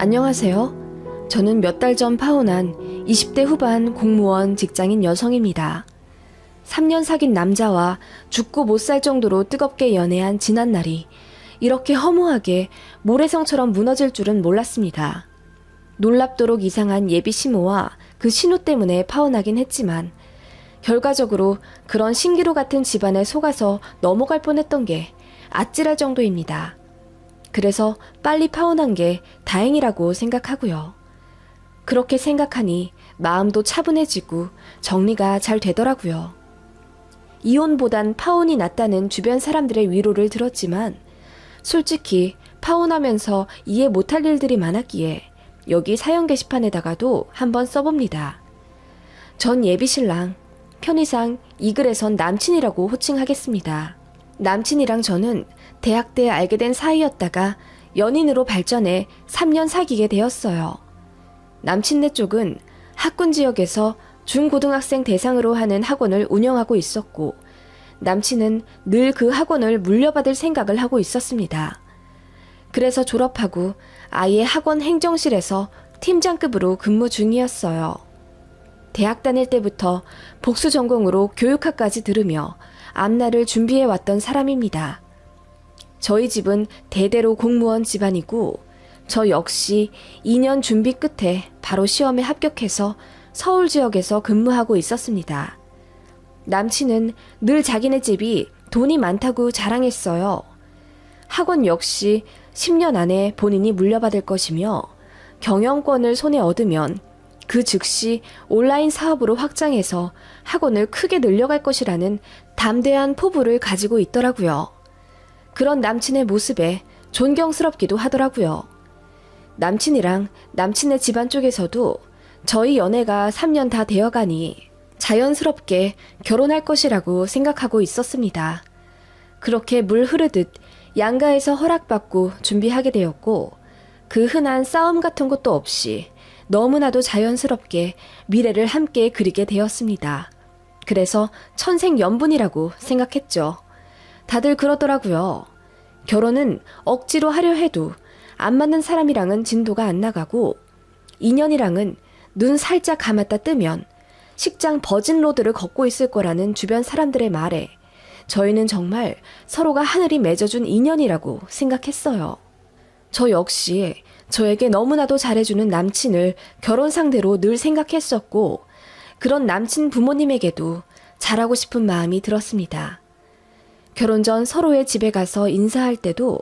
안녕하세요. 저는 몇 달 전 파혼한 20대 후반 공무원 직장인 여성입니다. 3년 사귄 남자와 죽고 못 살 정도로 뜨겁게 연애한 지난날이 이렇게 허무하게 모래성처럼 무너질 줄은 몰랐습니다. 놀랍도록 이상한 예비 신호와 그 신호 때문에 파혼하긴 했지만 결과적으로 그런 신기루 같은 집안에 속아서 넘어갈 뻔했던 게 아찔할 정도입니다. 그래서 빨리 파혼한 게 다행이라고 생각하고요. 그렇게 생각하니 마음도 차분해지고 정리가 잘 되더라고요. 이혼보단 파혼이 낫다는 주변 사람들의 위로를 들었지만 솔직히 파혼하면서 이해 못할 일들이 많았기에 여기 사연 게시판에다가도 한번 써봅니다. 전 예비신랑, 편의상 이 글에선 남친이라고 호칭하겠습니다. 남친이랑 저는 대학 때 알게 된 사이였다가 연인으로 발전해 3년 사귀게 되었어요. 남친네 쪽은 학군 지역에서 중고등학생 대상으로 하는 학원을 운영하고 있었고 남친은 늘 그 학원을 물려받을 생각을 하고 있었습니다. 그래서 졸업하고 아예 학원 행정실에서 팀장급으로 근무 중이었어요. 대학 다닐 때부터 복수 전공으로 교육학까지 들으며 앞날을 준비해왔던 사람입니다. 저희 집은 대대로 공무원 집안이고 저 역시 2년 준비 끝에 바로 시험에 합격해서 서울 지역에서 근무하고 있었습니다. 남친은 늘 자기네 집이 돈이 많다고 자랑했어요. 학원 역시 10년 안에 본인이 물려받을 것이며 경영권을 손에 얻으면 그 즉시 온라인 사업으로 확장해서 학원을 크게 늘려갈 것이라는 담대한 포부를 가지고 있더라고요. 그런 남친의 모습에 존경스럽기도 하더라고요. 남친이랑 남친의 집안 쪽에서도 저희 연애가 3년 다 되어가니 자연스럽게 결혼할 것이라고 생각하고 있었습니다. 그렇게 물 흐르듯 양가에서 허락받고 준비하게 되었고 그 흔한 싸움 같은 것도 없이 너무나도 자연스럽게 미래를 함께 그리게 되었습니다. 그래서 천생연분이라고 생각했죠. 다들 그러더라고요. 결혼은 억지로 하려 해도 안 맞는 사람이랑은 진도가 안 나가고 인연이랑은 눈 살짝 감았다 뜨면 식장 버진로드를 걷고 있을 거라는 주변 사람들의 말에 저희는 정말 서로가 하늘이 맺어준 인연이라고 생각했어요. 저 역시 저에게 너무나도 잘해주는 남친을 결혼 상대로 늘 생각했었고 그런 남친 부모님에게도 잘하고 싶은 마음이 들었습니다. 결혼 전 서로의 집에 가서 인사할 때도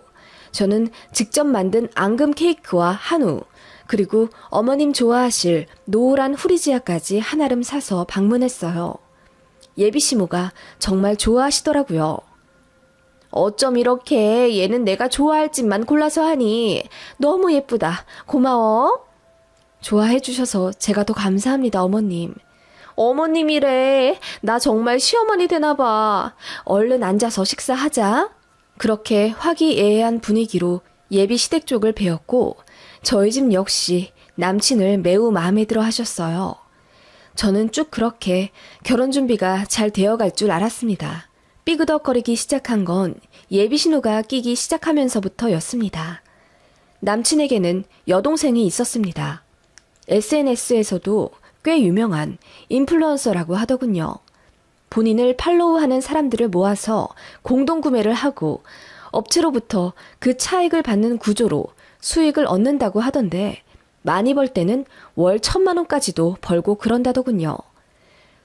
저는 직접 만든 앙금 케이크와 한우 그리고 어머님 좋아하실 노을한 후리지아까지 한아름 사서 방문했어요. 예비시모가 정말 좋아하시더라고요. 어쩜 이렇게 얘는 내가 좋아할 집만 골라서 하니 너무 예쁘다. 고마워. 좋아해 주셔서 제가 더 감사합니다, 어머님. 어머님이래. 나 정말 시어머니 되나 봐. 얼른 앉아서 식사하자. 그렇게 화기애애한 분위기로 예비 시댁 쪽을 배웠고 저희 집 역시 남친을 매우 마음에 들어 하셨어요. 저는 쭉 그렇게 결혼 준비가 잘 되어갈 줄 알았습니다. 삐그덕거리기 시작한 건 예비 신호가 끼기 시작하면서부터였습니다. 남친에게는 여동생이 있었습니다. SNS에서도 꽤 유명한 인플루언서라고 하더군요. 본인을 팔로우하는 사람들을 모아서 공동구매를 하고 업체로부터 그 차익을 받는 구조로 수익을 얻는다고 하던데 많이 벌 때는 월 1,000만 원까지도 벌고 그런다더군요.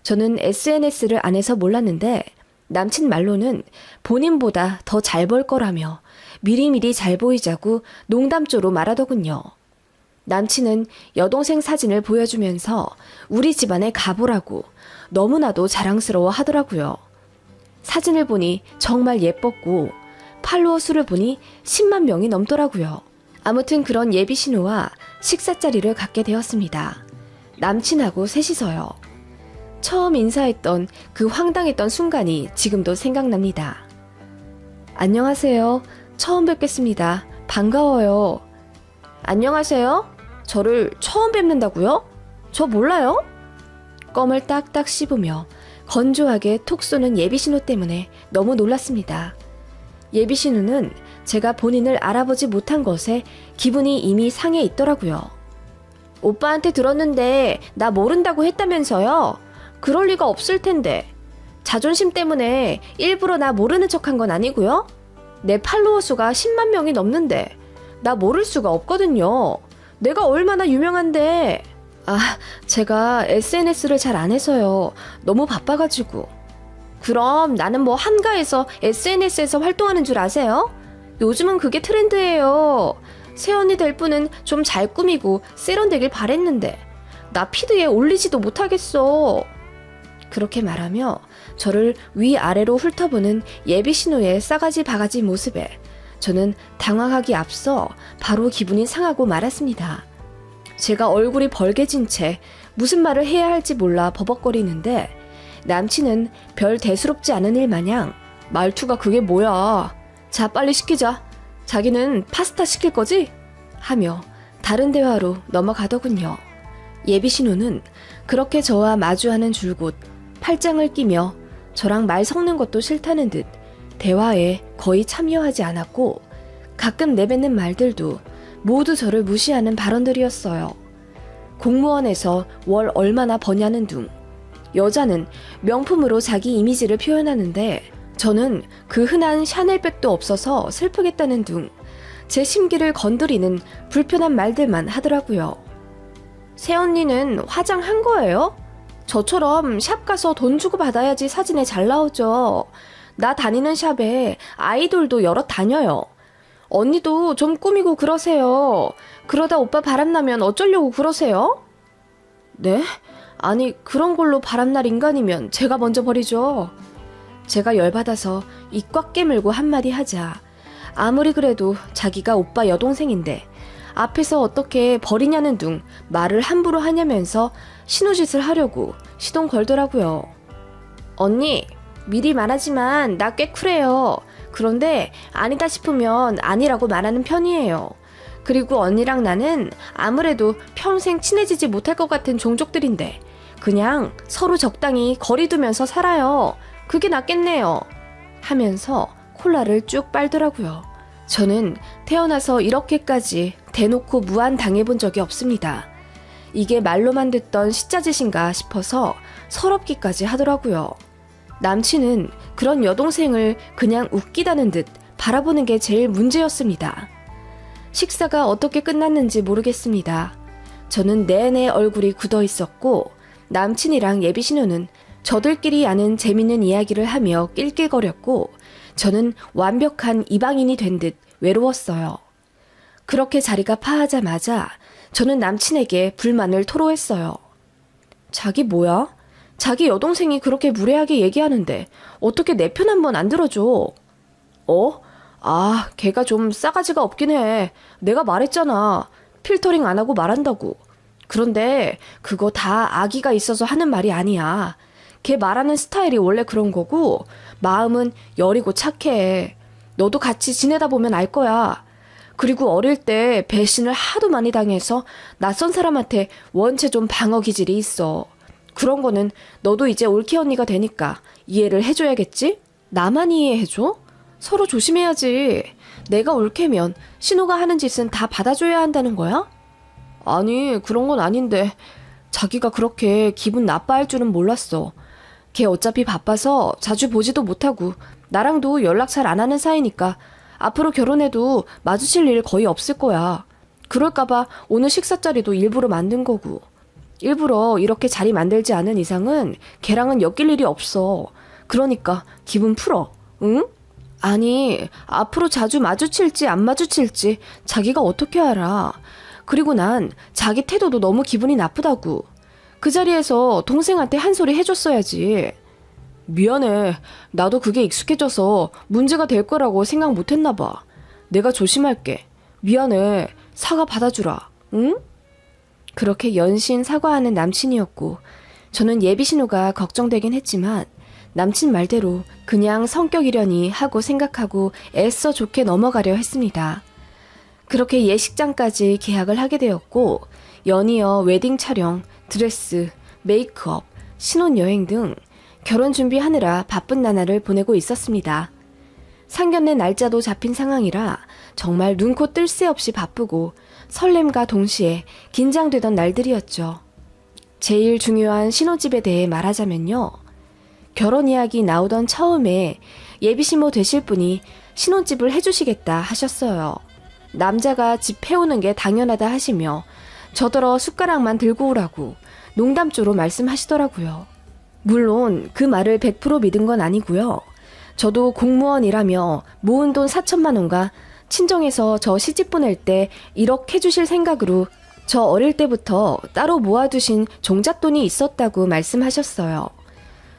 저는 SNS를 안 해서 몰랐는데 남친 말로는 본인보다 더 잘 벌 거라며 미리미리 잘 보이자고 농담조로 말하더군요. 남친은 여동생 사진을 보여주면서 우리 집안의 가보라고 너무나도 자랑스러워 하더라고요. 사진을 보니 정말 예뻤고 팔로워 수를 보니 10만 명이 넘더라고요. 아무튼 그런 예비 신호와 식사 자리를 갖게 되었습니다. 남친하고 셋이서요. 처음 인사했던 그 황당했던 순간이 지금도 생각납니다. 안녕하세요. 처음 뵙겠습니다. 반가워요. 안녕하세요. 저를 처음 뵙는다고요? 저 몰라요? 껌을 딱딱 씹으며 건조하게 톡 쏘는 예비 신호 때문에 너무 놀랐습니다. 예비 신우는 제가 본인을 알아보지 못한 것에 기분이 이미 상해 있더라고요. 오빠한테 들었는데 나 모른다고 했다면서요? 그럴 리가 없을 텐데. 자존심 때문에 일부러 나 모르는 척한 건 아니고요? 내 팔로워 수가 10만 명이 넘는데 나 모를 수가 없거든요. 내가 얼마나 유명한데. 제가 SNS를 잘 안 해서요. 너무 바빠가지고. 그럼 나는 뭐 한가해서 SNS에서 활동하는 줄 아세요? 요즘은 그게 트렌드예요. 새언니 될 분은 좀 잘 꾸미고 세련되길 바랬는데 나 피드에 올리지도 못하겠어. 그렇게 말하며 저를 위아래로 훑어보는 예비신우의 싸가지 바가지 모습에 저는 당황하기 앞서 바로 기분이 상하고 말았습니다. 제가 얼굴이 벌개진 채 무슨 말을 해야 할지 몰라 버벅거리는데 남친은 별 대수롭지 않은 일 마냥 말투가 그게 뭐야. 자, 빨리 시키자. 자기는 파스타 시킬 거지? 하며 다른 대화로 넘어가더군요. 예비신우는 그렇게 저와 마주하는 줄곧 팔짱을 끼며 저랑 말 섞는 것도 싫다는 듯 대화에 거의 참여하지 않았고 가끔 내뱉는 말들도 모두 저를 무시하는 발언들이었어요. 공무원에서 월 얼마나 버냐는 둥, 여자는 명품으로 자기 이미지를 표현하는데 저는 그 흔한 샤넬백도 없어서 슬프겠다는 둥, 제 심기를 건드리는 불편한 말들만 하더라고요. 새언니는 화장한 거예요? 저처럼 샵 가서 돈 주고 받아야지 사진에 잘 나오죠. 나 다니는 샵에 아이돌도 여럿 다녀요. 언니도 좀 꾸미고 그러세요. 그러다 오빠 바람나면 어쩌려고 그러세요? 네? 아니, 그런 걸로 바람날 인간이면 제가 먼저 버리죠. 제가 열받아서 입 꽉 깨물고 한마디 하자 아무리 그래도 자기가 오빠 여동생인데 앞에서 어떻게 버리냐는 둥 말을 함부로 하냐면서 신우짓을 하려고 시동 걸더라고요. 언니, 미리 말하지만 나 꽤 쿨해요. 그런데 아니다 싶으면 아니라고 말하는 편이에요. 그리고 언니랑 나는 아무래도 평생 친해지지 못할 것 같은 종족들인데 그냥 서로 적당히 거리 두면서 살아요. 그게 낫겠네요. 하면서 콜라를 쭉 빨더라고요. 저는 태어나서 이렇게까지 대놓고 무안 당해본 적이 없습니다. 이게 말로만 듣던 시짜짓인가 싶어서 서럽기까지 하더라고요. 남친은 그런 여동생을 그냥 웃기다는 듯 바라보는 게 제일 문제였습니다. 식사가 어떻게 끝났는지 모르겠습니다. 저는 내내 얼굴이 굳어 있었고 남친이랑 예비신우는 저들끼리 아는 재밌는 이야기를 하며 낄낄거렸고 저는 완벽한 이방인이 된 듯 외로웠어요. 그렇게 자리가 파하자마자 저는 남친에게 불만을 토로했어요. 자기 뭐야? 자기 여동생이 그렇게 무례하게 얘기하는데 어떻게 내 편 한 번 안 들어줘? 걔가 좀 싸가지가 없긴 해. 내가 말했잖아. 필터링 안 하고 말한다고. 그런데 그거 다 악의가 있어서 하는 말이 아니야. 걔 말하는 스타일이 원래 그런 거고 마음은 여리고 착해. 너도 같이 지내다 보면 알 거야. 그리고 어릴 때 배신을 하도 많이 당해서 낯선 사람한테 원체 좀 방어 기질이 있어. 그런 거는 너도 이제 올케 언니가 되니까 이해를 해줘야겠지? 나만 이해해줘? 서로 조심해야지. 내가 올케면 신우가 하는 짓은 다 받아줘야 한다는 거야? 아니, 그런 건 아닌데 자기가 그렇게 기분 나빠할 줄은 몰랐어. 걔 어차피 바빠서 자주 보지도 못하고 나랑도 연락 잘 안 하는 사이니까 앞으로 결혼해도 마주칠 일 거의 없을 거야. 그럴까봐 오늘 식사 자리도 일부러 만든 거고. 일부러 이렇게 자리 만들지 않은 이상은 걔랑은 엮일 일이 없어. 그러니까 기분 풀어. 응? 아니, 앞으로 자주 마주칠지 안 마주칠지 자기가 어떻게 알아. 그리고 난 자기 태도도 너무 기분이 나쁘다고. 그 자리에서 동생한테 한 소리 해줬어야지. 미안해. 나도 그게 익숙해져서 문제가 될 거라고 생각 못했나 봐. 내가 조심할게. 미안해. 사과 받아주라. 응? 그렇게 연신 사과하는 남친이었고 저는 예비신우가 걱정되긴 했지만 남친 말대로 그냥 성격이려니 하고 생각하고 애써 좋게 넘어가려 했습니다. 그렇게 예식장까지 계약을 하게 되었고 연이어 웨딩 촬영, 드레스, 메이크업, 신혼여행 등 결혼 준비하느라 바쁜 나날을 보내고 있었습니다. 상견례 날짜도 잡힌 상황이라 정말 눈코 뜰 새 없이 바쁘고 설렘과 동시에 긴장되던 날들이었죠. 제일 중요한 신혼집에 대해 말하자면요. 결혼 이야기 나오던 처음에 예비신모 되실 분이 신혼집을 해주시겠다 하셨어요. 남자가 집 해오는 게 당연하다 하시며 저더러 숟가락만 들고 오라고 농담조로 말씀하시더라고요. 물론 그 말을 100% 믿은 건 아니고요. 저도 공무원이라며 모은 돈 4천만 원과 친정에서 저 시집 보낼 때 1억 해주실 생각으로 저 어릴 때부터 따로 모아두신 종잣돈이 있었다고 말씀하셨어요.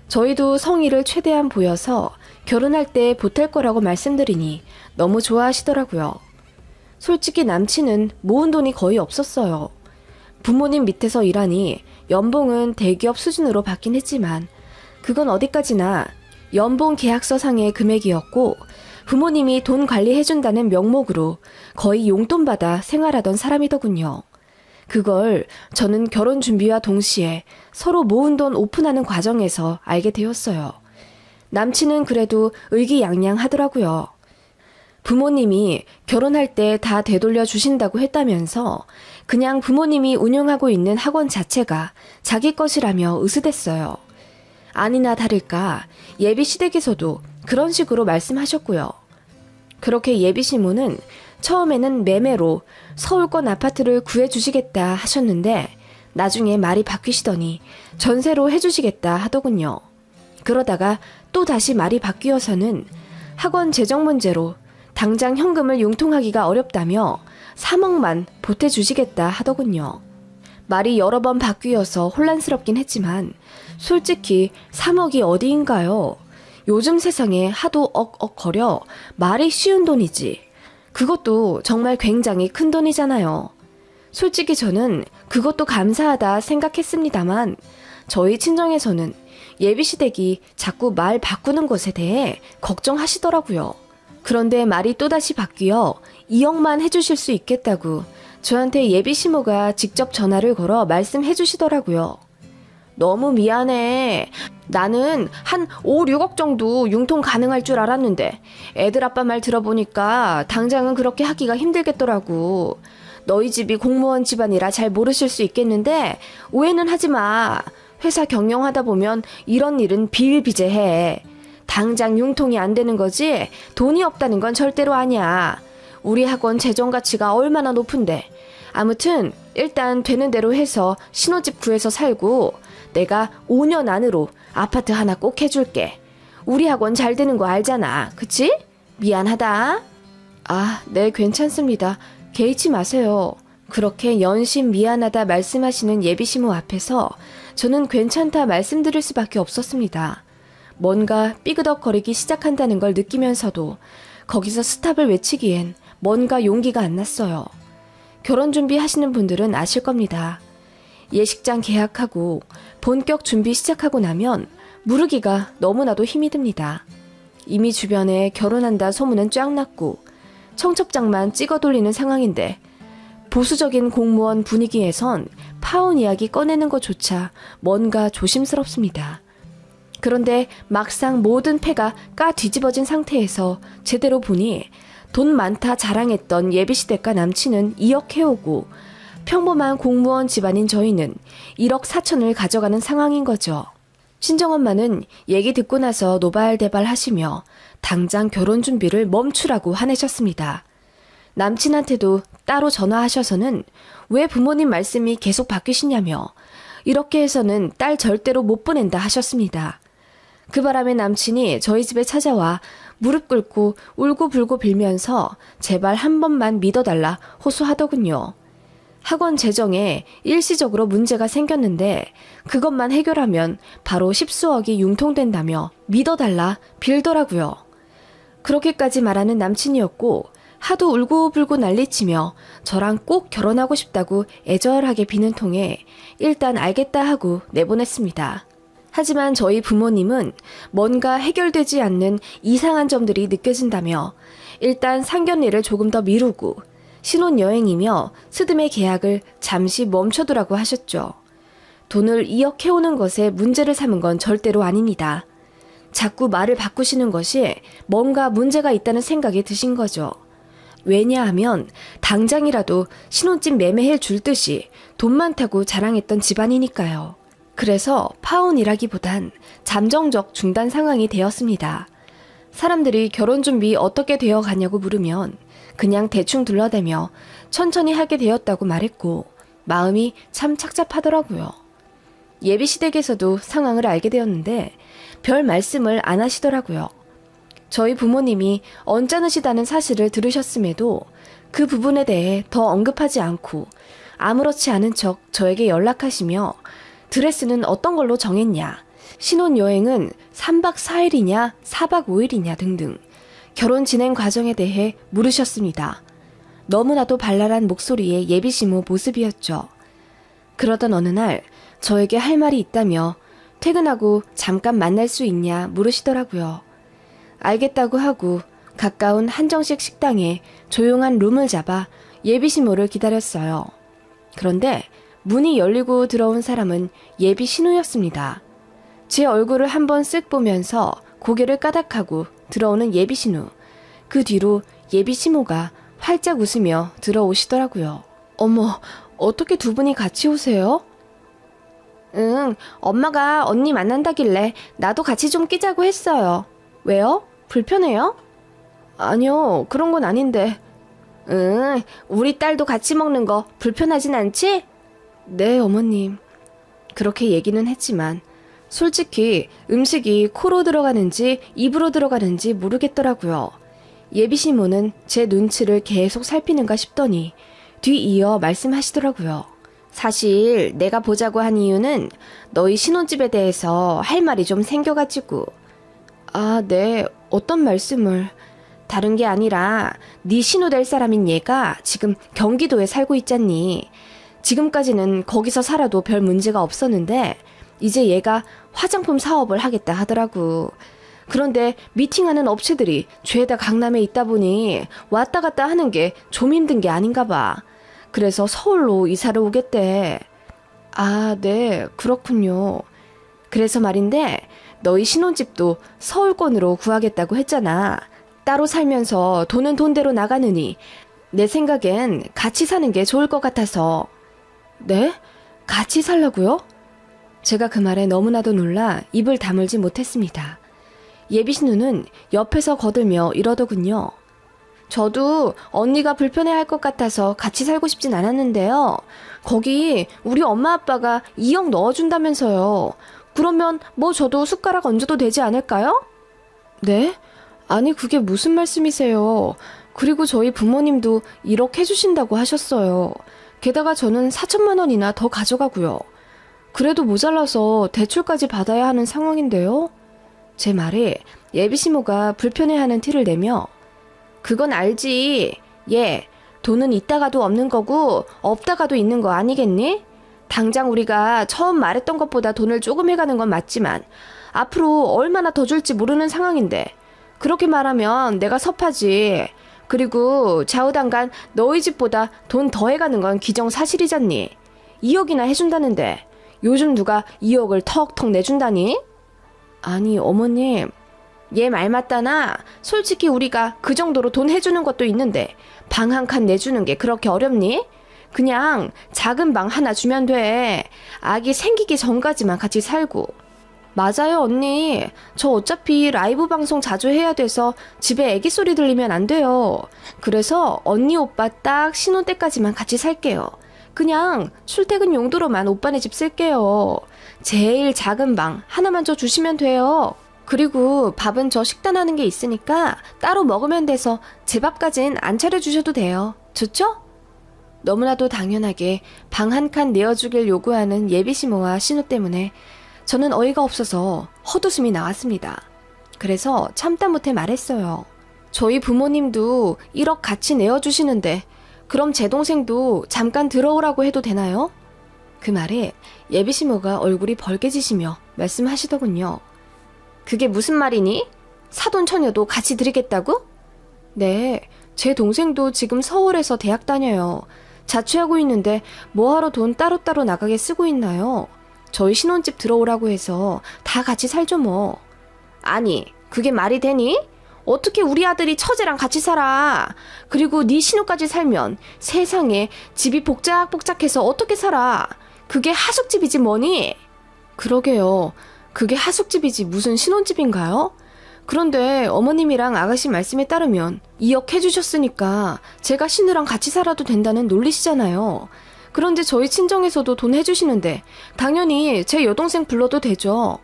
저희도 성의를 최대한 보여서 결혼할 때 보탤 거라고 말씀드리니 너무 좋아하시더라고요. 솔직히 남친은 모은 돈이 거의 없었어요. 부모님 밑에서 일하니 연봉은 대기업 수준으로 받긴 했지만 그건 어디까지나 연봉 계약서상의 금액이었고 부모님이 돈 관리해준다는 명목으로 거의 용돈 받아 생활하던 사람이더군요. 그걸 저는 결혼 준비와 동시에 서로 모은 돈 오픈하는 과정에서 알게 되었어요. 남친은 그래도 의기양양하더라고요. 부모님이 결혼할 때 다 되돌려 주신다고 했다면서 그냥 부모님이 운영하고 있는 학원 자체가 자기 것이라며 으스댔어요. 아니나 다를까 예비 시댁에서도 그런 식으로 말씀하셨고요. 그렇게 예비 신부는 처음에는 매매로 서울권 아파트를 구해주시겠다 하셨는데 나중에 말이 바뀌시더니 전세로 해주시겠다 하더군요. 그러다가 또 다시 말이 바뀌어서는 학원 재정 문제로 당장 현금을 융통하기가 어렵다며 3억만 보태주시겠다 하더군요. 말이 여러 번 바뀌어서 혼란스럽긴 했지만 솔직히 3억이 어디인가요? 요즘 세상에 하도 억억거려 말이 쉬운 돈이지. 그것도 정말 굉장히 큰 돈이잖아요. 솔직히 저는 그것도 감사하다 생각했습니다만 저희 친정에서는 예비시댁이 자꾸 말 바꾸는 것에 대해 걱정하시더라고요. 그런데 말이 또다시 바뀌어 2억만 해주실 수 있겠다고 저한테 예비시모가 직접 전화를 걸어 말씀해 주시더라고요. 너무 미안해. 나는 한 5, 6억 정도 융통 가능할 줄 알았는데 애들 아빠 말 들어보니까 당장은 그렇게 하기가 힘들겠더라고. 너희 집이 공무원 집안이라 잘 모르실 수 있겠는데 오해는 하지 마. 회사 경영하다 보면 이런 일은 비일비재해. 당장 융통이 안 되는 거지 돈이 없다는 건 절대로 아니야. 우리 학원 재정 가치가 얼마나 높은데. 아무튼 일단 되는 대로 해서 신혼집 구해서 살고 내가 5년 안으로 아파트 하나 꼭 해줄게. 우리 학원 잘 되는 거 알잖아. 그치? 미안하다. 아, 네, 괜찮습니다. 개의치 마세요. 그렇게 연신 미안하다 말씀하시는 예비시모 앞에서 저는 괜찮다 말씀드릴 수밖에 없었습니다. 뭔가 삐그덕거리기 시작한다는 걸 느끼면서도 거기서 스탑을 외치기엔 뭔가 용기가 안 났어요. 결혼 준비하시는 분들은 아실 겁니다. 예식장 계약하고 본격 준비 시작하고 나면 무르기가 너무나도 힘이 듭니다. 이미 주변에 결혼한다 소문은 쫙 났고 청첩장만 찍어 돌리는 상황인데 보수적인 공무원 분위기에선 파혼 이야기 꺼내는 것조차 뭔가 조심스럽습니다. 그런데 막상 모든 패가 까 뒤집어진 상태에서 제대로 보니 돈 많다 자랑했던 예비시댁과 남친은 2억 해오고 평범한 공무원 집안인 저희는 1억 4천을 가져가는 상황인 거죠. 친정엄마는 얘기 듣고 나서 노발대발 하시며 당장 결혼 준비를 멈추라고 화내셨습니다. 남친한테도 따로 전화하셔서는 왜 부모님 말씀이 계속 바뀌시냐며 이렇게 해서는 딸 절대로 못 보낸다 하셨습니다. 그 바람에 남친이 저희 집에 찾아와 무릎 꿇고 울고불고 빌면서 제발 한 번만 믿어달라 호소하더군요. 학원 재정에 일시적으로 문제가 생겼는데 그것만 해결하면 바로 10수억이 융통된다며 믿어달라 빌더라고요. 그렇게까지 말하는 남친이었고 하도 울고불고 난리치며 저랑 꼭 결혼하고 싶다고 애절하게 비는 통에 일단 알겠다 하고 내보냈습니다. 하지만 저희 부모님은 뭔가 해결되지 않는 이상한 점들이 느껴진다며 일단 상견례를 조금 더 미루고 신혼여행이며 스드메 계약을 잠시 멈춰두라고 하셨죠. 돈을 2억 해오는 것에 문제를 삼은 건 절대로 아닙니다. 자꾸 말을 바꾸시는 것이 뭔가 문제가 있다는 생각이 드신 거죠. 왜냐하면 당장이라도 신혼집 매매해 줄 듯이 돈 많다고 자랑했던 집안이니까요. 그래서 파혼이라기보단 잠정적 중단 상황이 되었습니다. 사람들이 결혼 준비 어떻게 되어 가냐고 물으면 그냥 대충 둘러대며 천천히 하게 되었다고 말했고 마음이 참 착잡하더라고요. 예비시댁에서도 상황을 알게 되었는데 별 말씀을 안 하시더라고요. 저희 부모님이 언짢으시다는 사실을 들으셨음에도 그 부분에 대해 더 언급하지 않고 아무렇지 않은 척 저에게 연락하시며 드레스는 어떤 걸로 정했냐, 신혼여행은 3박 4일이냐 4박 5일이냐 등등 결혼 진행 과정에 대해 물으셨습니다. 너무나도 발랄한 목소리의 예비시모 모습이었죠. 그러던 어느 날 저에게 할 말이 있다며 퇴근하고 잠깐 만날 수 있냐 물으시더라고요. 알겠다고 하고 가까운 한정식 식당에 조용한 룸을 잡아 예비시모를 기다렸어요. 그런데 문이 열리고 들어온 사람은 예비 신우였습니다. 제 얼굴을 한번 쓱 보면서 고개를 까닥하고 들어오는 예비 신우. 그 뒤로 예비 시모가 활짝 웃으며 들어오시더라고요. 어머, 어떻게 두 분이 같이 오세요? 응, 엄마가 언니 만난다길래 나도 같이 좀 끼자고 했어요. 왜요? 불편해요? 아니요, 그런 건 아닌데. 응, 우리 딸도 같이 먹는 거 불편하진 않지? 네, 어머님. 그렇게 얘기는 했지만 솔직히 음식이 코로 들어가는지 입으로 들어가는지 모르겠더라고요. 예비시모는 제 눈치를 계속 살피는가 싶더니 뒤이어 말씀하시더라고요. 사실 내가 보자고 한 이유는 너희 신혼집에 대해서 할 말이 좀 생겨가지고. 아, 네. 어떤 말씀을? 다른 게 아니라 네 신우 될 사람인 얘가 지금 경기도에 살고 있잖니. 지금까지는 거기서 살아도 별 문제가 없었는데 이제 얘가 화장품 사업을 하겠다 하더라고. 그런데 미팅하는 업체들이 죄다 강남에 있다 보니 왔다 갔다 하는 게 좀 힘든 게 아닌가 봐. 그래서 서울로 이사를 오겠대. 아, 네, 그렇군요. 그래서 말인데 너희 신혼집도 서울권으로 구하겠다고 했잖아. 따로 살면서 돈은 돈대로 나가느니 내 생각엔 같이 사는 게 좋을 것 같아서. 네? 같이 살라고요? 제가 그 말에 너무나도 놀라 입을 다물지 못했습니다. 예비신우는 옆에서 거들며 이러더군요. 저도 언니가 불편해할 것 같아서 같이 살고 싶진 않았는데요. 거기 우리 엄마 아빠가 2억 넣어준다면서요. 그러면 뭐 저도 숟가락 얹어도 되지 않을까요? 네? 아니 그게 무슨 말씀이세요. 그리고 저희 부모님도 1억 해주신다고 하셨어요. 게다가 저는 4천만 원이나 더 가져가고요. 그래도 모자라서 대출까지 받아야 하는 상황인데요. 제 말에 예비시모가 불편해하는 티를 내며 그건 알지. 얘, 돈은 있다가도 없는 거고 없다가도 있는 거 아니겠니? 당장 우리가 처음 말했던 것보다 돈을 조금 해가는 건 맞지만 앞으로 얼마나 더 줄지 모르는 상황인데 그렇게 말하면 내가 섭하지. 그리고 좌우당간 너희 집보다 돈 더 해가는 건 기정사실이잖니. 2억이나 해준다는데 요즘 누가 2억을 턱턱 내준다니? 아니 어머님, 얘 말 맞다나? 솔직히 우리가 그 정도로 돈 해주는 것도 있는데 방 한 칸 내주는 게 그렇게 어렵니? 그냥 작은 방 하나 주면 돼. 아기 생기기 전까지만 같이 살고. 맞아요 언니. 저 어차피 라이브 방송 자주 해야 돼서 집에 애기 소리 들리면 안 돼요. 그래서 언니 오빠 딱 신혼 때까지만 같이 살게요. 그냥 출퇴근 용도로만 오빠네 집 쓸게요. 제일 작은 방 하나만 줘 주시면 돼요. 그리고 밥은 저 식단하는 게 있으니까 따로 먹으면 돼서 제 밥까진 안 차려주셔도 돼요. 좋죠? 너무나도 당연하게 방 한 칸 내어주길 요구하는 예비시모와 신우 때문에 저는 어이가 없어서 헛웃음이 나왔습니다. 그래서 참다 못해 말했어요. 저희 부모님도 1억 같이 내어주시는데 그럼 제 동생도 잠깐 들어오라고 해도 되나요? 그 말에 예비시모가 얼굴이 벌개지시며 말씀하시더군요. 그게 무슨 말이니? 사돈 처녀도 같이 드리겠다고? 네, 제 동생도 지금 서울에서 대학 다녀요. 자취하고 있는데 뭐하러 돈 따로따로 나가게 쓰고 있나요? 저희 신혼집 들어오라고 해서 다 같이 살죠 뭐. 아니, 그게 말이 되니? 어떻게 우리 아들이 처제랑 같이 살아? 그리고 네 신우까지 살면 세상에 집이 복작복작해서 어떻게 살아? 그게 하숙집이지 뭐니? 그러게요. 그게 하숙집이지 무슨 신혼집인가요? 그런데 어머님이랑 아가씨 말씀에 따르면 2억 해주셨으니까 제가 신우랑 같이 살아도 된다는 논리시잖아요. 그런데 저희 친정에서도 돈 해주시는데 당연히 제 여동생 불러도 되죠.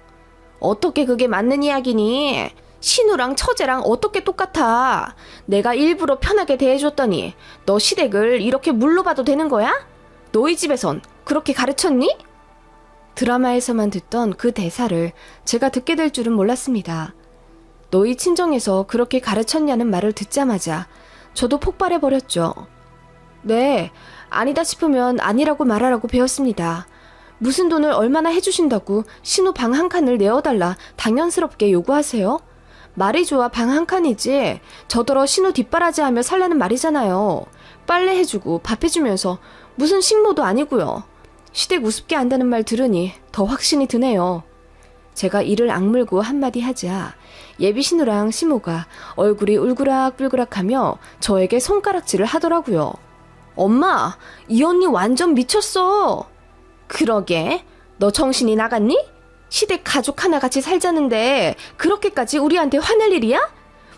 어떻게 그게 맞는 이야기니? 신우랑 처제랑 어떻게 똑같아? 내가 일부러 편하게 대해줬더니 너 시댁을 이렇게 물로 봐도 되는 거야? 너희 집에선 그렇게 가르쳤니? 드라마에서만 듣던 그 대사를 제가 듣게 될 줄은 몰랐습니다. 너희 친정에서 그렇게 가르쳤냐는 말을 듣자마자 저도 폭발해버렸죠. 네, 아니다 싶으면 아니라고 말하라고 배웠습니다. 무슨 돈을 얼마나 해주신다고 신우 방 한 칸을 내어달라 당연스럽게 요구하세요? 말이 좋아 방 한 칸이지 저더러 신우 뒷바라지하며 살라는 말이잖아요. 빨래 해주고 밥 해주면서 무슨 식모도 아니고요. 시댁 우습게 안다는 말 들으니 더 확신이 드네요. 제가 이를 악물고 한마디 하자 예비 신우랑 시모가 얼굴이 울그락불그락하며 저에게 손가락질을 하더라고요. 엄마, 이 언니 완전 미쳤어. 그러게, 너 정신이 나갔니? 시댁 가족 하나같이 살자는데 그렇게까지 우리한테 화낼 일이야?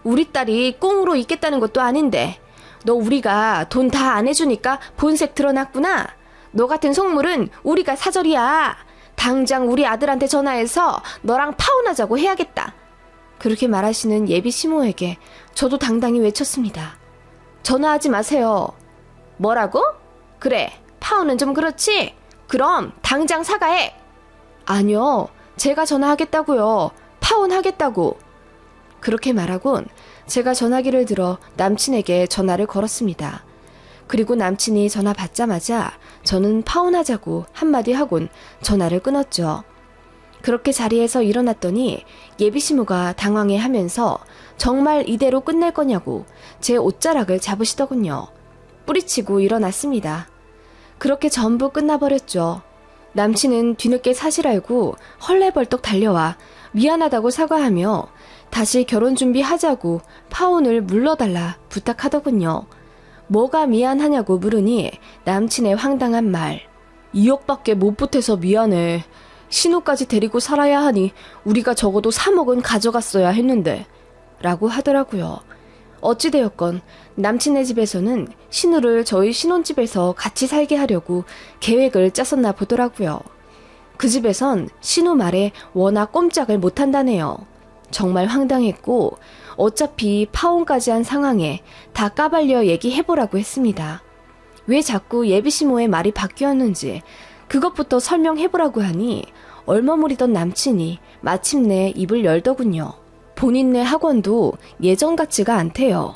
우리 딸이 꽁으로 있겠다는 것도 아닌데 너 우리가 돈 다 안 해주니까 본색 드러났구나. 너 같은 속물은 우리가 사절이야. 당장 우리 아들한테 전화해서 너랑 파혼하자고 해야겠다. 그렇게 말하시는 예비 시모에게 저도 당당히 외쳤습니다. 전화하지 마세요. 뭐라고? 그래, 파혼은 좀 그렇지? 그럼 당장 사과해. 아니요, 제가 전화하겠다고요. 파혼하겠다고. 그렇게 말하곤 제가 전화기를 들어 남친에게 전화를 걸었습니다. 그리고 남친이 전화 받자마자 저는 파혼하자고 한마디 하곤 전화를 끊었죠. 그렇게 자리에서 일어났더니 예비시모가 당황해하면서 정말 이대로 끝낼 거냐고 제 옷자락을 잡으시더군요. 뿌리치고 일어났습니다. 그렇게 전부 끝나버렸죠. 남친은 뒤늦게 사실 알고 헐레벌떡 달려와 미안하다고 사과하며 다시 결혼 준비하자고 파혼을 물러달라 부탁하더군요. 뭐가 미안하냐고 물으니 남친의 황당한 말. 2억밖에 못 보태서 미안해. 신우까지 데리고 살아야 하니 우리가 적어도 3억은 가져갔어야 했는데 라고 하더라고요. 어찌되었건 남친의 집에서는 신우를 저희 신혼집에서 같이 살게 하려고 계획을 짰었나 보더라고요. 그 집에선 신우 말에 워낙 꼼짝을 못한다네요. 정말 황당했고 어차피 파혼까지 한 상황에 다 까발려 얘기해보라고 했습니다. 왜 자꾸 예비시모의 말이 바뀌었는지 그것부터 설명해보라고 하니 얼머무리던 남친이 마침내 입을 열더군요. 본인네 학원도 예전 같지가 않대요.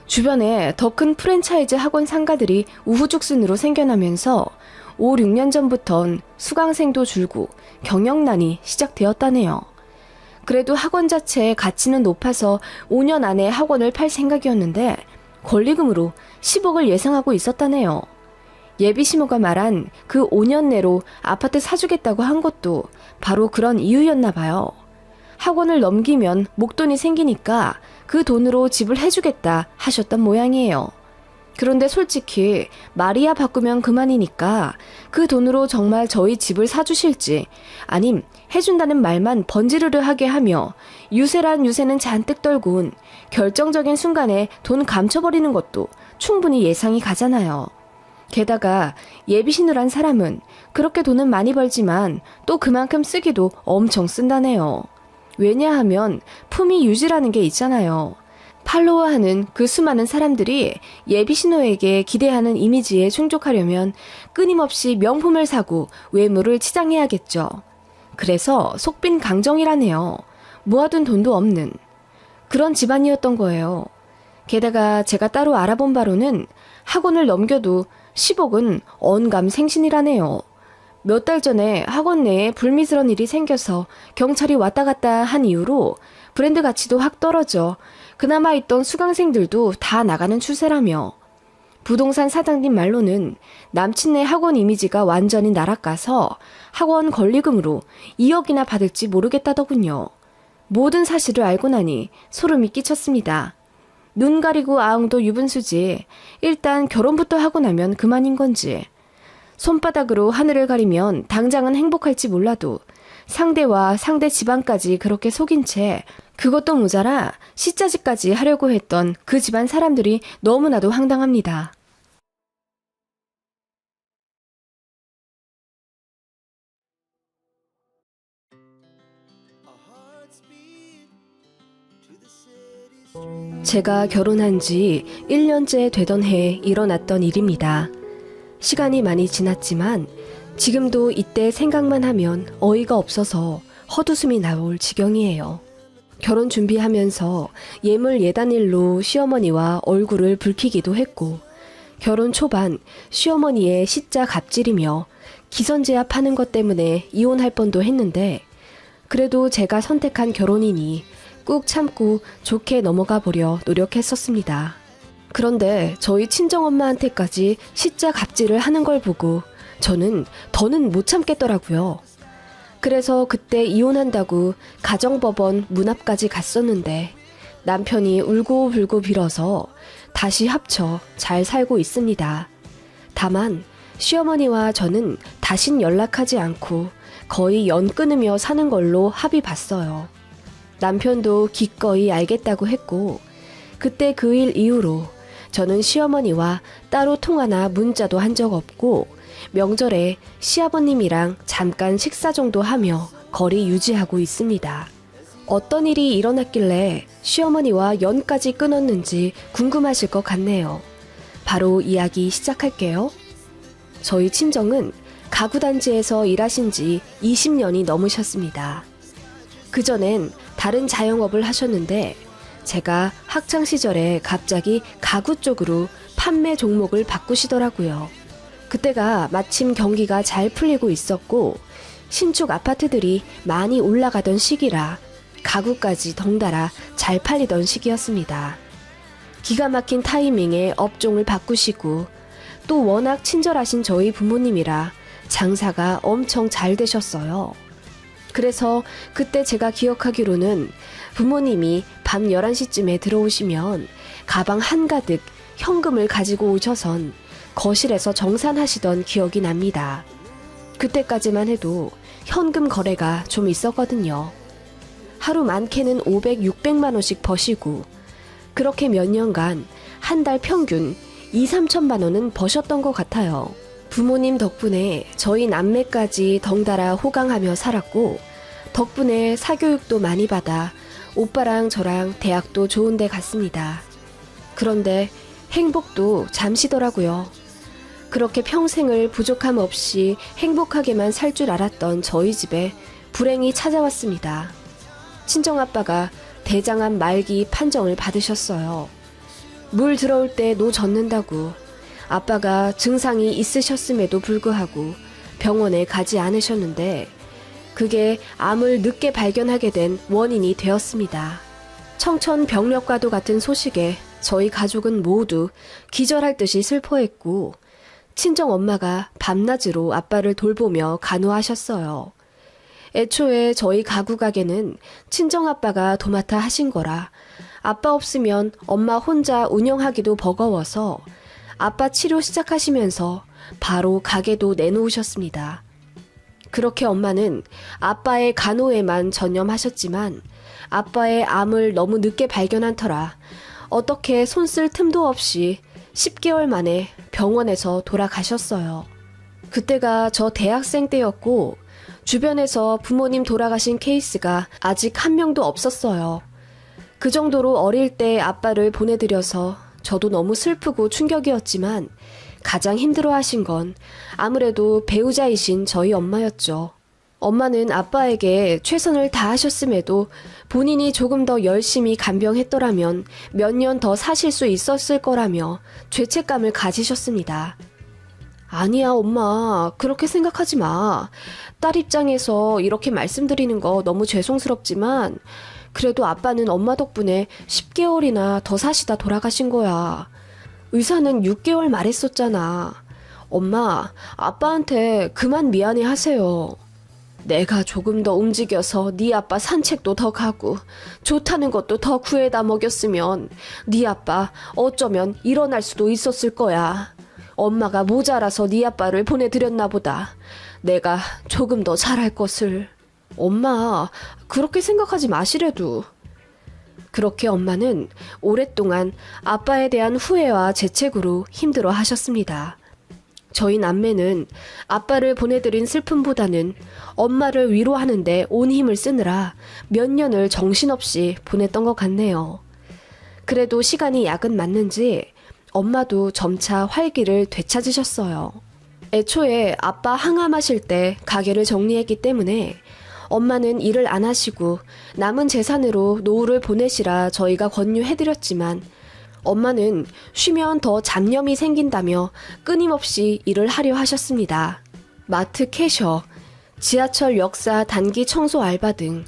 주변에 더 큰 프랜차이즈 학원 상가들이 우후죽순으로 생겨나면서 5, 6년 전부턴 수강생도 줄고 경영난이 시작되었다네요. 그래도 학원 자체의 가치는 높아서 5년 안에 학원을 팔 생각이었는데 권리금으로 10억을 예상하고 있었다네요. 예비시모가 말한 그 5년 내로 아파트 사주겠다고 한 것도 바로 그런 이유였나 봐요. 학원을 넘기면 목돈이 생기니까 그 돈으로 집을 해주겠다 하셨던 모양이에요. 그런데 솔직히 말이야 바꾸면 그만이니까 그 돈으로 정말 저희 집을 사주실지 아님 해준다는 말만 번지르르 하게 하며 유세란 유세는 잔뜩 떨군 결정적인 순간에 돈 감춰버리는 것도 충분히 예상이 가잖아요. 게다가 예비신우란 사람은 그렇게 돈은 많이 벌지만 또 그만큼 쓰기도 엄청 쓴다네요. 왜냐하면 품위 유지라는 게 있잖아요. 팔로워하는 그 수많은 사람들이 예비신우에게 기대하는 이미지에 충족하려면 끊임없이 명품을 사고 외모를 치장해야겠죠. 그래서 속빈 강정이라네요. 모아둔 돈도 없는 그런 집안이었던 거예요. 게다가 제가 따로 알아본 바로는 학원을 넘겨도 10억은 언감생신이라네요. 몇 달 전에 학원 내에 불미스러운 일이 생겨서 경찰이 왔다 갔다 한 이후로 브랜드 가치도 확 떨어져 그나마 있던 수강생들도 다 나가는 추세라며 부동산 사장님 말로는 남친네 학원 이미지가 완전히 날아가서 학원 권리금으로 2억이나 받을지 모르겠다더군요. 모든 사실을 알고 나니 소름이 끼쳤습니다. 눈 가리고 아웅도 유분수지. 일단 결혼부터 하고 나면 그만인 건지. 손바닥으로 하늘을 가리면 당장은 행복할지 몰라도 상대와 상대 집안까지 그렇게 속인 채 그것도 모자라 시자지까지 하려고 했던 그 집안 사람들이 너무나도 황당합니다. 제가 결혼한 지 1년째 되던 해에 일어났던 일입니다. 시간이 많이 지났지만 지금도 이때 생각만 하면 어이가 없어서 헛웃음이 나올 지경이에요. 결혼 준비하면서 예물 예단일로 시어머니와 얼굴을 붉히기도 했고, 결혼 초반 시어머니의 시자 갑질이며 기선제압하는 것 때문에 이혼할 뻔도 했는데, 그래도 제가 선택한 결혼이니 꾹 참고 좋게 넘어가 보려 노력했었습니다. 그런데 저희 친정엄마한테까지 시자 갑질을 하는 걸 보고 저는 더는 못 참겠더라고요. 그래서 그때 이혼한다고 가정법원 문 앞까지 갔었는데 남편이 울고불고 빌어서 다시 합쳐 잘 살고 있습니다. 다만 시어머니와 저는 다신 연락하지 않고 거의 연 끊으며 사는 걸로 합의 봤어요. 남편도 기꺼이 알겠다고 했고, 그때 그 일 이후로 저는 시어머니와 따로 통화나 문자도 한 적 없고, 명절에 시아버님이랑 잠깐 식사 정도 하며 거리 유지하고 있습니다. 어떤 일이 일어났길래 시어머니와 연까지 끊었는지 궁금하실 것 같네요. 바로 이야기 시작할게요. 저희 친정은 가구단지에서 일하신 지 20년이 넘으셨습니다. 그전엔 다른 자영업을 하셨는데 제가 학창시절에 갑자기 가구 쪽으로 판매 종목을 바꾸시더라고요. 그때가 마침 경기가 잘 풀리고 있었고 신축 아파트들이 많이 올라가던 시기라 가구까지 덩달아 잘 팔리던 시기였습니다. 기가 막힌 타이밍에 업종을 바꾸시고 또 워낙 친절하신 저희 부모님이라 장사가 엄청 잘 되셨어요. 그래서 그때 제가 기억하기로는 부모님이 밤 11시쯤에 들어오시면 가방 한가득 현금을 가지고 오셔선 거실에서 정산하시던 기억이 납니다. 그때까지만 해도 현금 거래가 좀 있었거든요. 하루 많게는 500, 600만 원씩 버시고 그렇게 몇 년간 한 달 평균 2, 3천만 원은 버셨던 것 같아요. 부모님 덕분에 저희 남매까지 덩달아 호강하며 살았고 덕분에 사교육도 많이 받아 오빠랑 저랑 대학도 좋은 데 갔습니다. 그런데 행복도 잠시더라고요. 그렇게 평생을 부족함 없이 행복하게만 살 줄 알았던 저희 집에 불행이 찾아왔습니다. 친정아빠가 대장암 말기 판정을 받으셨어요. 물 들어올 때 노 젓는다고 아빠가 증상이 있으셨음에도 불구하고 병원에 가지 않으셨는데 그게 암을 늦게 발견하게 된 원인이 되었습니다. 청천벽력과도 같은 소식에 저희 가족은 모두 기절할 듯이 슬퍼했고 친정엄마가 밤낮으로 아빠를 돌보며 간호하셨어요. 애초에 저희 가구 가게는 친정아빠가 도맡아 하신 거라 아빠 없으면 엄마 혼자 운영하기도 버거워서 아빠 치료 시작하시면서 바로 가게도 내놓으셨습니다. 그렇게 엄마는 아빠의 간호에만 전념하셨지만 아빠의 암을 너무 늦게 발견한 터라 어떻게 손 쓸 틈도 없이 10개월 만에 병원에서 돌아가셨어요. 그때가 저 대학생 때였고 주변에서 부모님 돌아가신 케이스가 아직 한 명도 없었어요. 그 정도로 어릴 때 아빠를 보내드려서 저도 너무 슬프고 충격이었지만 가장 힘들어하신 건 아무래도 배우자이신 저희 엄마였죠. 엄마는 아빠에게 최선을 다하셨음에도 본인이 조금 더 열심히 간병했더라면 몇 년 더 사실 수 있었을 거라며 죄책감을 가지셨습니다. 아니야, 엄마. 그렇게 생각하지 마. 딸 입장에서 이렇게 말씀드리는 거 너무 죄송스럽지만 그래도 아빠는 엄마 덕분에 10개월이나 더 사시다 돌아가신 거야. 의사는 6개월 말했었잖아. 엄마, 아빠한테 그만 미안해 하세요. 내가 조금 더 움직여서 네 아빠 산책도 더 가고 좋다는 것도 더 구해다 먹였으면 네 아빠 어쩌면 일어날 수도 있었을 거야. 엄마가 모자라서 네 아빠를 보내드렸나 보다. 내가 조금 더 잘할 것을. 엄마, 그렇게 생각하지 마시래도. 그렇게 엄마는 오랫동안 아빠에 대한 후회와 죄책으로 힘들어 하셨습니다. 저희 남매는 아빠를 보내드린 슬픔보다는 엄마를 위로하는데 온 힘을 쓰느라 몇 년을 정신없이 보냈던 것 같네요. 그래도 시간이 야근 맞는지 엄마도 점차 활기를 되찾으셨어요. 애초에 아빠 항암하실 때 가게를 정리했기 때문에 엄마는 일을 안 하시고 남은 재산으로 노후를 보내시라 저희가 권유해드렸지만 엄마는 쉬면 더 잡념이 생긴다며 끊임없이 일을 하려 하셨습니다. 마트 캐셔, 지하철 역사 단기 청소 알바 등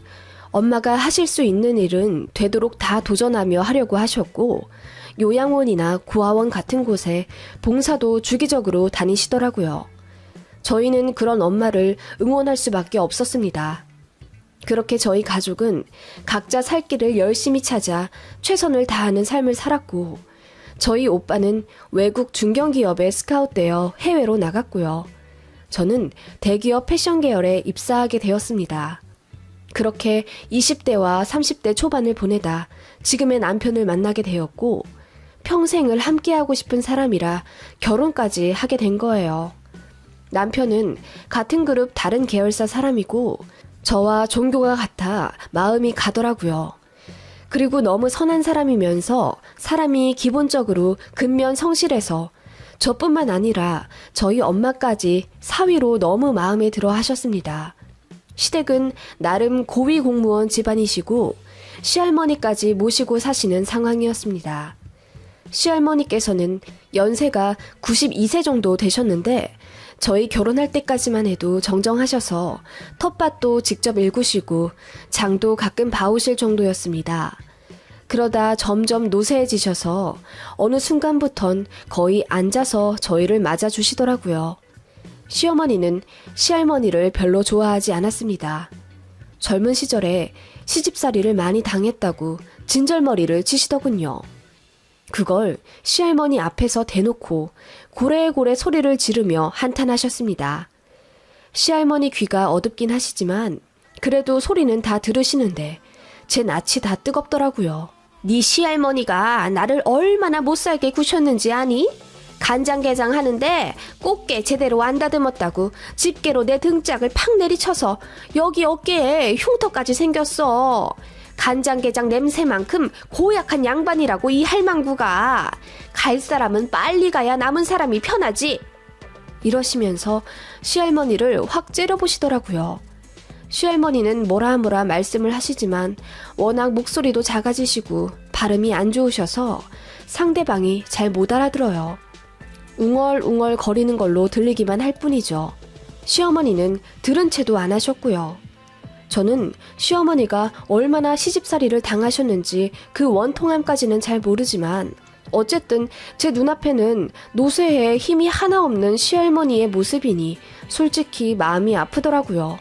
엄마가 하실 수 있는 일은 되도록 다 도전하며 하려고 하셨고 요양원이나 고아원 같은 곳에 봉사도 주기적으로 다니시더라고요. 저희는 그런 엄마를 응원할 수밖에 없었습니다. 그렇게 저희 가족은 각자 살 길을 열심히 찾아 최선을 다하는 삶을 살았고 저희 오빠는 외국 중견기업에 스카웃되어 해외로 나갔고요. 저는 대기업 패션 계열에 입사하게 되었습니다. 그렇게 20대와 30대 초반을 보내다 지금의 남편을 만나게 되었고 평생을 함께하고 싶은 사람이라 결혼까지 하게 된 거예요. 남편은 같은 그룹 다른 계열사 사람이고 저와 종교가 같아 마음이 가더라고요. 그리고 너무 선한 사람이면서 사람이 기본적으로 근면 성실해서 저뿐만 아니라 저희 엄마까지 사위로 너무 마음에 들어 하셨습니다. 시댁은 나름 고위 공무원 집안이시고 시할머니까지 모시고 사시는 상황이었습니다. 시할머니께서는 연세가 92세 정도 되셨는데 저희 결혼할 때까지만 해도 정정하셔서 텃밭도 직접 일구시고 장도 가끔 봐오실 정도였습니다. 그러다 점점 노쇠해지셔서 어느 순간부턴 거의 앉아서 저희를 맞아주시더라고요. 시어머니는 시할머니를 별로 좋아하지 않았습니다. 젊은 시절에 시집살이를 많이 당했다고 진절머리를 치시더군요. 그걸 시할머니 앞에서 대놓고 고래고래 소리를 지르며 한탄하셨습니다. 시할머니 귀가 어둡긴 하시지만 그래도 소리는 다 들으시는데 제 낯이 다 뜨겁더라고요. 네 시할머니가 나를 얼마나 못살게 구셨는지 아니? 간장게장 하는데 꽃게 제대로 안 다듬었다고 집게로 내 등짝을 팍 내리쳐서 여기 어깨에 흉터까지 생겼어. 간장게장 냄새만큼 고약한 양반이라고 이 할망구가. 갈 사람은 빨리 가야 남은 사람이 편하지. 이러시면서 시할머니를 확 째려보시더라고요. 시할머니는 뭐라 말씀을 하시지만 워낙 목소리도 작아지시고 발음이 안 좋으셔서 상대방이 잘 못 알아들어요. 웅얼웅얼 거리는 걸로 들리기만 할 뿐이죠. 시어머니는 들은 채도 안 하셨고요. 저는 시어머니가 얼마나 시집살이를 당하셨는지 그 원통함까지는 잘 모르지만 어쨌든 제 눈앞에는 노쇠해 힘이 하나 없는 시할머니의 모습이니 솔직히 마음이 아프더라고요.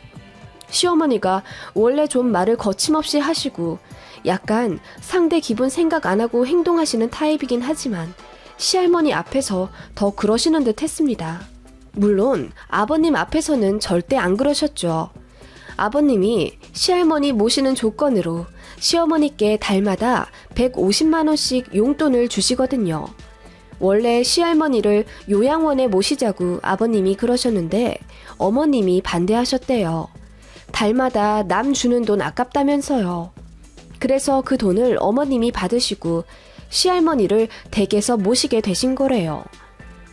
시어머니가 원래 좀 말을 거침없이 하시고 약간 상대 기분 생각 안 하고 행동하시는 타입이긴 하지만 시할머니 앞에서 더 그러시는 듯 했습니다. 물론 아버님 앞에서는 절대 안 그러셨죠. 아버님이 시할머니 모시는 조건으로 시어머니께 달마다 150만원씩 용돈을 주시거든요. 원래 시할머니를 요양원에 모시자고 아버님이 그러셨는데 어머님이 반대하셨대요. 달마다 남 주는 돈 아깝다면서요. 그래서 그 돈을 어머님이 받으시고 시할머니를 댁에서 모시게 되신 거래요.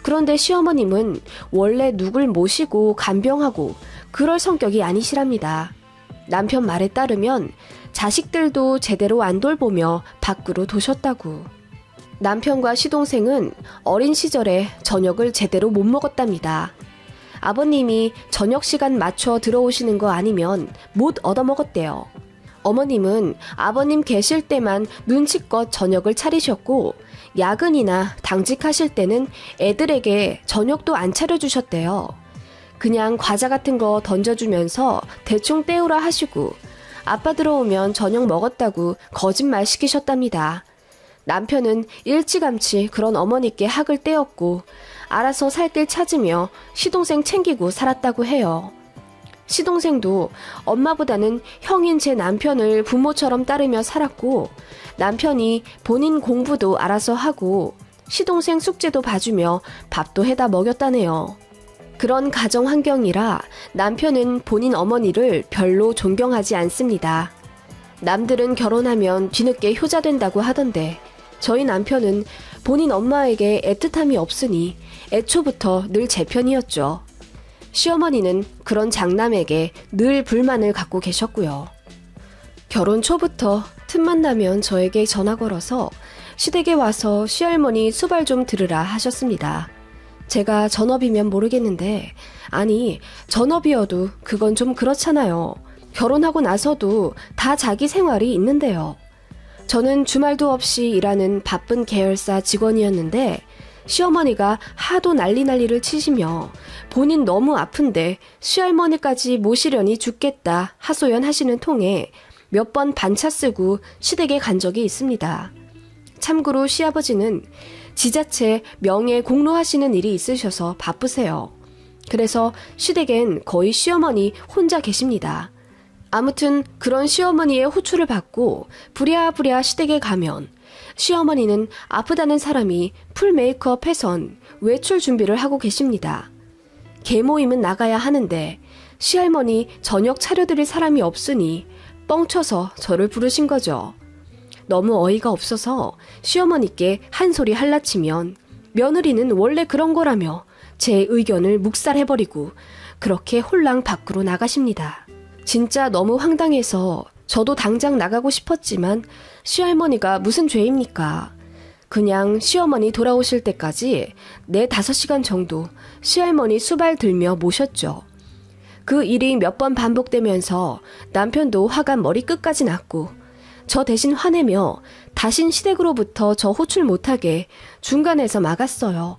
그런데 시어머님은 원래 누굴 모시고 간병하고 그럴 성격이 아니시랍니다. 남편 말에 따르면 자식들도 제대로 안 돌보며 밖으로 도셨다고. 남편과 시동생은 어린 시절에 저녁을 제대로 못 먹었답니다. 아버님이 저녁 시간 맞춰 들어오시는 거 아니면 못 얻어먹었대요. 어머님은 아버님 계실 때만 눈치껏 저녁을 차리셨고 야근이나 당직하실 때는 애들에게 저녁도 안 차려주셨대요. 그냥 과자 같은 거 던져주면서 대충 때우라 하시고 아빠 들어오면 저녁 먹었다고 거짓말 시키셨답니다. 남편은 일찌감치 그런 어머니께 학을 떼었고 알아서 살 길 찾으며 시동생 챙기고 살았다고 해요. 시동생도 엄마보다는 형인 제 남편을 부모처럼 따르며 살았고 남편이 본인 공부도 알아서 하고 시동생 숙제도 봐주며 밥도 해다 먹였다네요. 그런 가정 환경이라 남편은 본인 어머니를 별로 존경하지 않습니다. 남들은 결혼하면 뒤늦게 효자된다고 하던데 저희 남편은 본인 엄마에게 애틋함이 없으니 애초부터 늘 제 편이었죠. 시어머니는 그런 장남에게 늘 불만을 갖고 계셨고요. 결혼 초부터 틈만 나면 저에게 전화 걸어서 시댁에 와서 시할머니 수발 좀 들으라 하셨습니다. 제가 전업이면 모르겠는데 아니 전업이어도 그건 좀 그렇잖아요. 결혼하고 나서도 다 자기 생활이 있는데요. 저는 주말도 없이 일하는 바쁜 계열사 직원이었는데 시어머니가 하도 난리를 치시며 본인 너무 아픈데 시할머니까지 모시려니 죽겠다 하소연하시는 통에 몇 번 반차 쓰고 시댁에 간 적이 있습니다. 참고로 시아버지는 지자체 명예 공로하시는 일이 있으셔서 바쁘세요. 그래서 시댁엔 거의 시어머니 혼자 계십니다. 아무튼 그런 시어머니의 호출을 받고 부랴부랴 시댁에 가면 시어머니는 아프다는 사람이 풀 메이크업 해선 외출 준비를 하고 계십니다. 개모임은 나가야 하는데 시할머니 저녁 차려드릴 사람이 없으니 뻥쳐서 저를 부르신 거죠. 너무 어이가 없어서 시어머니께 한 소리 할라치면 며느리는 원래 그런 거라며 제 의견을 묵살해버리고 그렇게 홀랑 밖으로 나가십니다. 진짜 너무 황당해서 저도 당장 나가고 싶었지만 시할머니가 무슨 죄입니까? 그냥 시어머니 돌아오실 때까지 4-5시간 정도 시할머니 수발 들며 모셨죠. 그 일이 몇 번 반복되면서 남편도 화가 머리끝까지 났고 저 대신 화내며 다신 시댁으로부터 저 호출 못하게 중간에서 막았어요.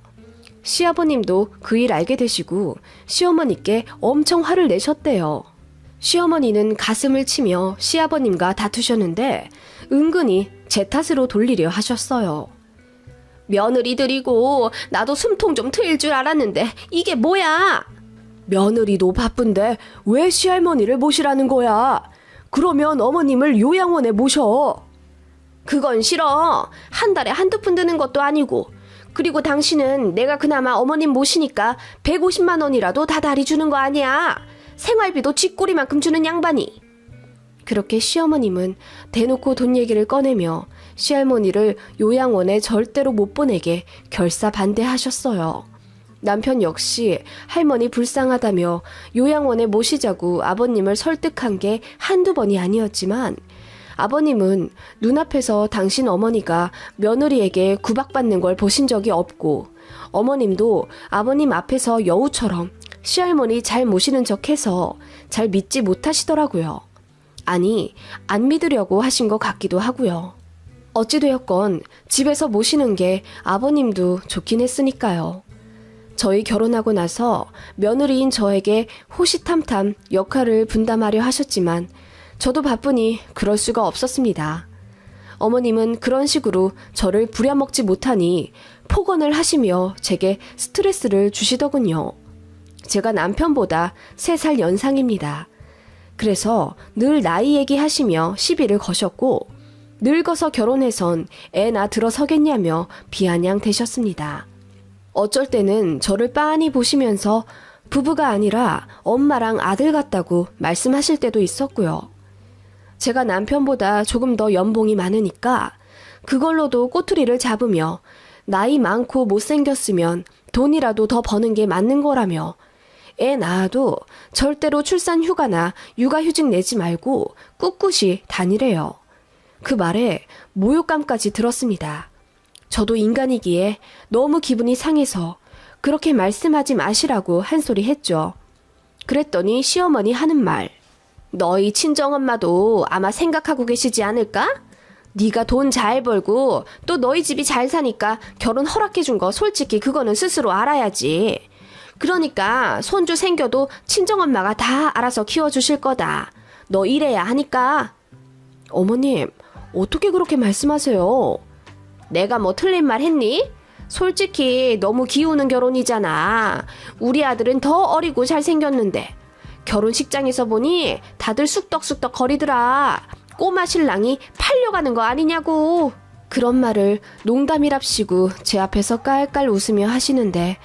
시아버님도 그 일 알게 되시고 시어머니께 엄청 화를 내셨대요. 시어머니는 가슴을 치며 시아버님과 다투셨는데 은근히 제 탓으로 돌리려 하셨어요. 며느리들이고 나도 숨통 좀 트일 줄 알았는데 이게 뭐야? 며느리도 바쁜데 왜 시할머니를 모시라는 거야? 그러면 어머님을 요양원에 모셔. 그건 싫어. 한 달에 한두 푼 드는 것도 아니고. 그리고 당신은 내가 그나마 어머님 모시니까 150만 원이라도 다 다리 주는 거 아니야. 생활비도 쥐꼬리만큼 주는 양반이. 그렇게 시어머님은 대놓고 돈 얘기를 꺼내며 시할머니를 요양원에 절대로 못 보내게 결사반대하셨어요. 남편 역시 할머니 불쌍하다며 요양원에 모시자고 아버님을 설득한 게 한두 번이 아니었지만 아버님은 눈앞에서 당신 어머니가 며느리에게 구박받는 걸 보신 적이 없고 어머님도 아버님 앞에서 여우처럼 시할머니 잘 모시는 척해서 잘 믿지 못하시더라고요. 아니, 안 믿으려고 하신 것 같기도 하고요. 어찌되었건 집에서 모시는 게 아버님도 좋긴 했으니까요. 저희 결혼하고 나서 며느리인 저에게 호시탐탐 역할을 분담하려 하셨지만 저도 바쁘니 그럴 수가 없었습니다. 어머님은 그런 식으로 저를 부려먹지 못하니 폭언을 하시며 제게 스트레스를 주시더군요. 제가 남편보다 3살 연상입니다. 그래서 늘 나이 얘기하시며 시비를 거셨고 늙어서 결혼해선 애나 들어서겠냐며 비아냥 대셨습니다. 어쩔 때는 저를 빤히 보시면서 부부가 아니라 엄마랑 아들 같다고 말씀하실 때도 있었고요. 제가 남편보다 조금 더 연봉이 많으니까 그걸로도 꼬투리를 잡으며 나이 많고 못생겼으면 돈이라도 더 버는 게 맞는 거라며 애 낳아도 절대로 출산 휴가나 육아휴직 내지 말고 꿋꿋이 다니래요. 그 말에 모욕감까지 들었습니다. 저도 인간이기에 너무 기분이 상해서 그렇게 말씀하지 마시라고 한 소리 했죠. 그랬더니 시어머니 하는 말. 너희 친정엄마도 아마 생각하고 계시지 않을까? 네가 돈 잘 벌고 또 너희 집이 잘 사니까 결혼 허락해준 거 솔직히 그거는 스스로 알아야지. 그러니까 손주 생겨도 친정엄마가 다 알아서 키워주실 거다. 너 이래야 하니까. 어머님, 어떻게 그렇게 말씀하세요? 내가 뭐 틀린 말 했니? 솔직히 너무 기우는 결혼이잖아. 우리 아들은 더 어리고 잘생겼는데 결혼식장에서 보니 다들 쑥덕쑥덕 거리더라. 꼬마 신랑이 팔려가는 거 아니냐고. 그런 말을 농담이랍시고 제 앞에서 깔깔 웃으며 하시는데